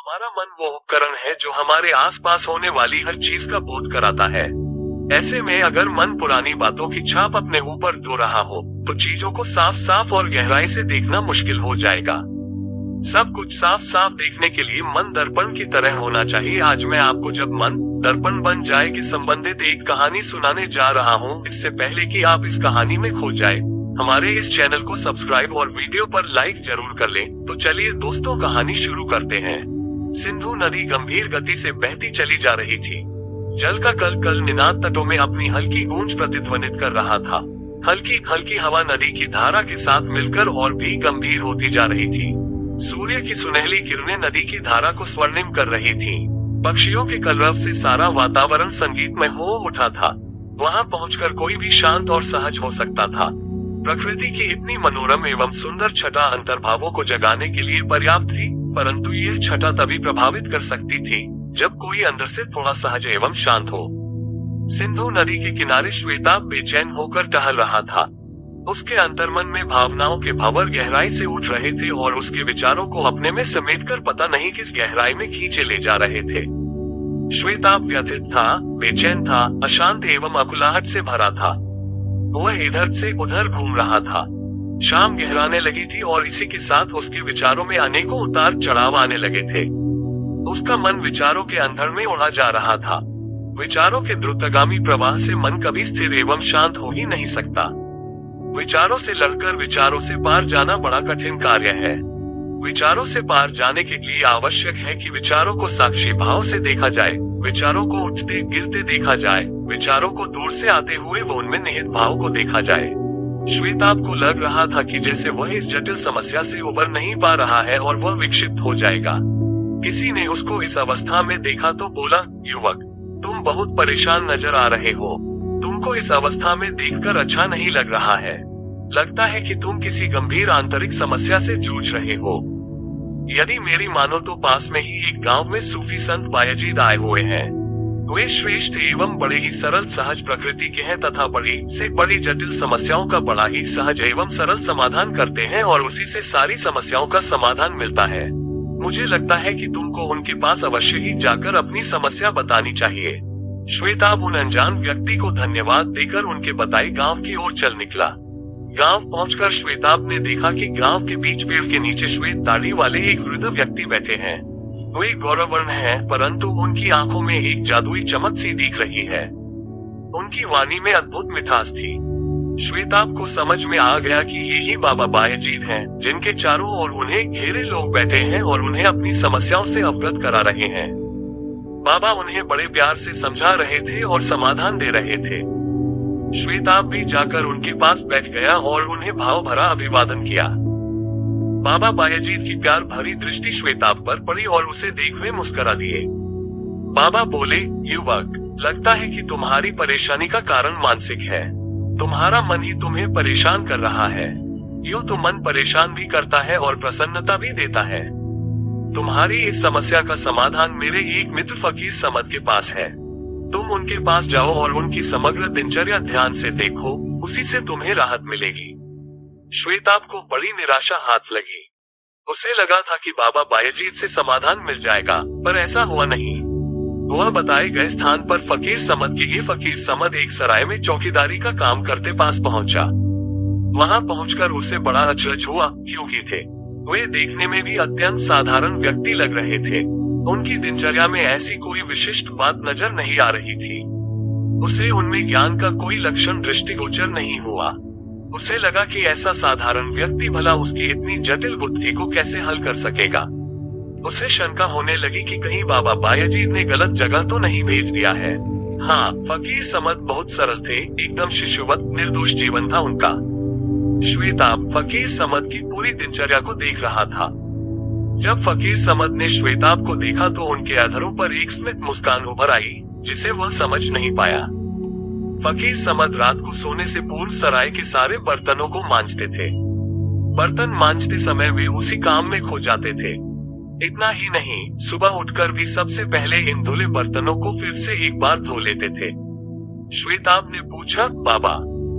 हमारा मन वो उपकरण है जो हमारे आसपास होने वाली हर चीज का बोध कराता है। ऐसे में अगर मन पुरानी बातों की छाप अपने ऊपर ढो रहा हो, तो चीजों को साफ साफ और गहराई से देखना मुश्किल हो जाएगा। सब कुछ साफ साफ देखने के लिए मन दर्पण की तरह होना चाहिए। आज मैं आपको जब मन दर्पण बन जाए के संबंधित एक कहानी सुनाने जा रहा हूँ। इससे पहले कि आप इस कहानी में खो जाए, हमारे इस चैनल को सब्सक्राइब और वीडियो पर लाइक जरूर कर लें। तो चलिए दोस्तों, कहानी शुरू करते हैं। सिंधु नदी गंभीर गति से बहती चली जा रही थी। जल का कल कल निनाद तटों में अपनी हल्की गूंज प्रतिध्वनित कर रहा था। हल्की हल्की हवा नदी की धारा के साथ मिलकर और भी गंभीर होती जा रही थी। सूर्य की सुनहली किरणें नदी की धारा को स्वर्णिम कर रही थीं। पक्षियों के कलरव से सारा वातावरण संगीतमय हो उठा था। वहां पहुंचकर कोई भी शांत और सहज हो सकता था। प्रकृति की इतनी मनोरम एवं सुंदर छटा अंतर्भावों को जगाने के लिए पर्याप्त थी, परंतु यह छटा तभी प्रभावित कर सकती थी जब कोई अंदर से थोड़ा सहज एवं शांत हो। सिंधु नदी के किनारे श्वेताब बेचैन होकर टहल रहा था। उसके अंतर्मन में भावनाओं के भंवर गहराई से उठ रहे थे और उसके विचारों को अपने में समेटकर पता नहीं किस गहराई में खींचे ले जा रहे थे। श्वेताब व्यथित था, बेचैन था, अशांत एवं अकुलाहट से भरा था। वह इधर से उधर घूम रहा था। शाम गहराने लगी थी और इसी के साथ उसके विचारों में अनेकों उतार चढ़ाव आने लगे थे। उसका मन विचारों के अंधड़ में उड़ा जा रहा था। विचारों के द्रुतगामी प्रवाह से मन कभी स्थिर एवं शांत हो ही नहीं सकता। विचारों से लड़कर विचारों से पार जाना बड़ा कठिन कार्य है। विचारों से पार जाने के लिए आवश्यक है कि विचारों को साक्षी भाव से देखा जाए, विचारों को उठते गिरते देखा जाए, विचारों को दूर से आते हुए वो उनमें निहित भाव को देखा जाए। श्वेताब को लग रहा था कि जैसे वह इस जटिल समस्या से उबर नहीं पा रहा है और वह विक्षिप्त हो जाएगा। किसी ने उसको इस अवस्था में देखा तो बोला, युवक, तुम बहुत परेशान नजर आ रहे हो। तुमको इस अवस्था में देखकर अच्छा नहीं लग रहा है। लगता है कि तुम किसी गंभीर आंतरिक समस्या से जूझ रहे हो। यदि मेरी मानो तो पास में ही एक गांव में सूफी संत बायजीद आए हुए हैं। वे श्रेष्ठ एवं बड़े ही सरल सहज प्रकृति के हैं तथा बड़ी से बड़ी जटिल समस्याओं का बड़ा ही सहज एवं सरल समाधान करते हैं और उसी से सारी समस्याओं का समाधान मिलता है। मुझे लगता है कि तुमको उनके पास अवश्य ही जाकर अपनी समस्या बतानी चाहिए। श्वेताब उन अनजान व्यक्ति को धन्यवाद देकर उनके बताए गांव की ओर चल निकला। गांव पहुंचकर श्वेताब ने देखा कि गांव के बीच पेड़ के नीचे श्वेत दाढ़ी वाले एक वृद्ध व्यक्ति बैठे हैं। वे गौरवर्ण हैं, परंतु उनकी आंखों में एक जादुई चमक सी दिख रही है। उनकी वाणी में अद्भुत मिठास थी। श्वेताब को समझ में आ गया कि ये ही बाबा बायजीद हैं, जिनके चारों ओर उन्हें घेरे लोग बैठे हैं और उन्हें अपनी समस्याओं से अवगत करा रहे हैं। बाबा उन्हें बड़े प्यार से समझा रहे थे और समाधान दे रहे थे। श्वेताब भी जाकर उनके पास बैठ गया और उन्हें भाव भरा अभिवादन किया। बाबा बायजीद की प्यार भरी दृष्टि श्वेताब पर पड़ी और उसे देख वे मुस्कुरा दिए। बाबा बोले, युवक, लगता है कि तुम्हारी परेशानी का कारण मानसिक है। तुम्हारा मन ही तुम्हें परेशान कर रहा है। यूं तो मन परेशान भी करता है और प्रसन्नता भी देता है। तुम्हारी इस समस्या का समाधान मेरे एक मित्र फकीर समद के पास है। तुम उनके पास जाओ और उनकी समग्र दिनचर्या ध्यान से देखो, उसी से तुम्हें राहत मिलेगी। श्वेताब को बड़ी निराशा हाथ लगी। उसे लगा था कि बाबा बायजीद से समाधान मिल जाएगा, पर ऐसा हुआ नहीं। वह बताए गए स्थान पर फकीर समद के ये फकीर समद एक सराय में चौकीदारी का काम करते पास पहुंचा। वहां पहुंचकर उसे बड़ा अचरज हुआ, क्योंकि थे वे देखने में भी अत्यंत साधारण व्यक्ति लग रहे थे। उनकी दिनचर्या में ऐसी कोई विशिष्ट बात नजर नहीं आ रही थी। उसे उनमें ज्ञान का कोई लक्षण दृष्टिगोचर नहीं हुआ। उसे लगा कि ऐसा साधारण व्यक्ति भला उसकी इतनी जटिल बुद्धि को कैसे हल कर सकेगा। उसे शंका होने लगी कि कहीं बाबा बायजीद ने गलत जगह तो नहीं भेज दिया है। हाँ, फकीर समद बहुत सरल थे, एकदम शिशुवत निर्दोष जीवन था उनका। श्वेताब फकीर समद की पूरी दिनचर्या को देख रहा था। जब फकीर समद ने श्वेताब को देखा तो उनके अधरों पर एक स्मित मुस्कान उभर आई, जिसे वह समझ नहीं पाया। फकीर समद रात को सोने से पूर्व सराय के सारे बर्तनों को मांजते थे। बर्तन मांजते समय वे उसी काम में खो जाते थे। इतना ही नहीं, सुबह उठकर भी सबसे पहले इन धुले बर्तनों को फिर से एक बार धो लेते थे। श्वेताब ने पूछा, बाबा,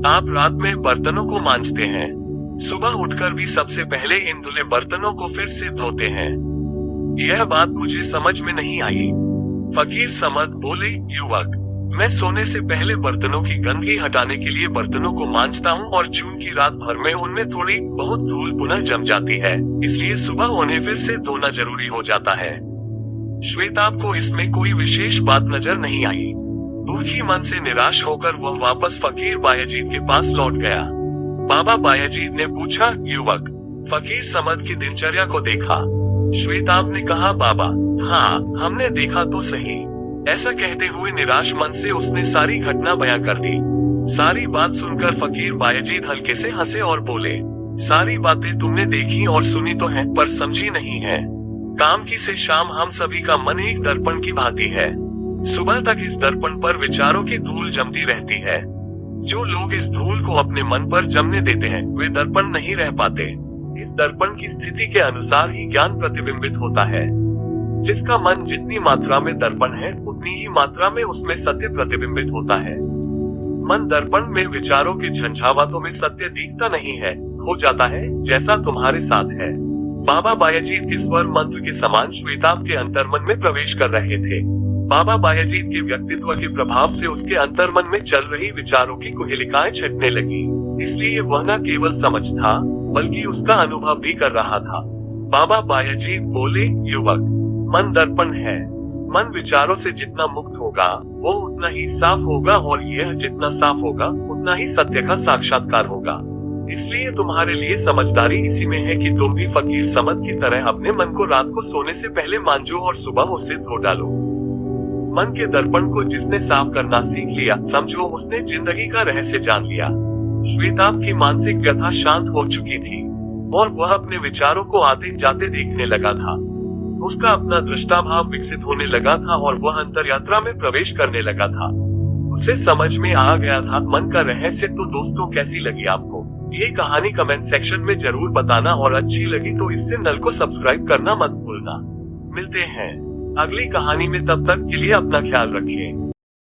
आप रात में बर्तनों को मांजते हैं, सुबह उठकर भी सबसे पहले इन धुले बर्तनों को फिर से धोते हैं? यह बात मुझे समझ में नहीं आई। फकीर समद बोले, युवक, मैं सोने से पहले बर्तनों की गंदगी हटाने के लिए बर्तनों को मांजता हूँ और चूंकि रात भर में उनमें थोड़ी बहुत धूल पुनः जम जाती है, इसलिए सुबह उन्हें फिर से धोना जरूरी हो जाता है। श्वेताब को इसमें कोई विशेष बात नजर नहीं आई। दुखी मन से निराश होकर वह वापस फकीर बायजीद के पास लौट गया। बाबा बायजीद ने पूछा, युवक, फकीर समद की दिनचर्या को देखा? श्वेताब ने कहा, बाबा, हाँ, हमने देखा तो सही। ऐसा कहते हुए निराश मन से उसने सारी घटना बयां कर दी। सारी बात सुनकर फकीर बायजीद हल्के से हंसे और बोले, सारी बातें तुमने देखी और सुनी तो है, पर समझी नहीं है। काम की से शाम हम सभी का मन एक दर्पण की भांति है। सुबह तक इस दर्पण पर विचारों की धूल जमती रहती है। जो लोग इस धूल को अपने मन पर जमने देते हैं, वे दर्पण नहीं रह पाते। इस दर्पण की स्थिति के अनुसार ही ज्ञान प्रतिबिंबित होता है। जिसका मन जितनी मात्रा में दर्पण है, उतनी ही मात्रा में उसमें सत्य प्रतिबिंबित होता है। मन दर्पण में विचारों के झंझावातों में सत्य दिखता नहीं है, खो जाता है, जैसा तुम्हारे साथ है। बाबा बायजीद के स्वर मंत्र के समान श्वेताब के अंतर्मन में प्रवेश कर रहे थे। बाबा बायजीद के व्यक्तित्व के प्रभाव से उसके अंतर्मन में चल रही विचारों की कुहेलिकाएं छटने लगी। इसलिए वह न केवल समझ था, बल्कि उसका अनुभव भी कर रहा था। बाबा बायजीद बोले, युवक, मन दर्पण है। मन विचारों से जितना मुक्त होगा, वो उतना ही साफ होगा, और यह जितना साफ होगा, उतना ही सत्य का साक्षात्कार होगा। इसलिए तुम्हारे लिए समझदारी इसी में है कि तुम भी फकीर समद की तरह अपने मन को रात को सोने से पहले मांजो और सुबह उसे धो डालो। मन के दर्पण को जिसने साफ करना सीख लिया, समझो उसने जिंदगी का रहस्य जान लिया। श्वेताब की मानसिक व्यथा शांत हो चुकी थी और वह अपने विचारों को आते जाते देखने लगा था। उसका अपना दृष्टाभाव विकसित होने लगा था और वह अंतर्यात्रा में प्रवेश करने लगा था। उसे समझ में आ गया था मन का रहस्य। तो दोस्तों, कैसी लगी आपको ये कहानी? कमेंट सेक्शन में जरूर बताना, और अच्छी लगी तो इस चैनल को सब्सक्राइब करना मत भूलना। मिलते हैं अगली कहानी में, तब तक के लिए अपना ख्याल रखिए।